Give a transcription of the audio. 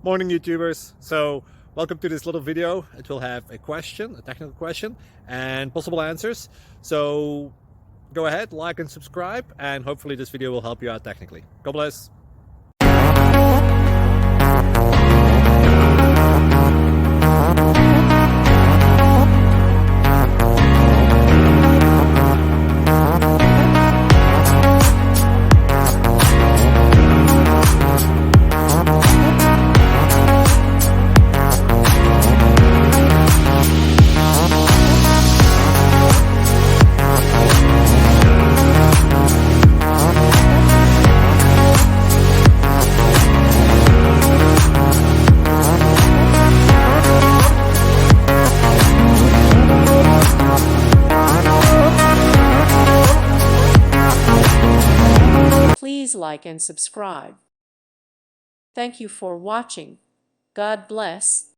Morning YouTubers. So welcome to this little video. It will have a question, a technical question, and possible answers. So go ahead, like and subscribe, and hopefully this video will help you out technically. God bless. Please like and subscribe. Thank you for watching. God bless.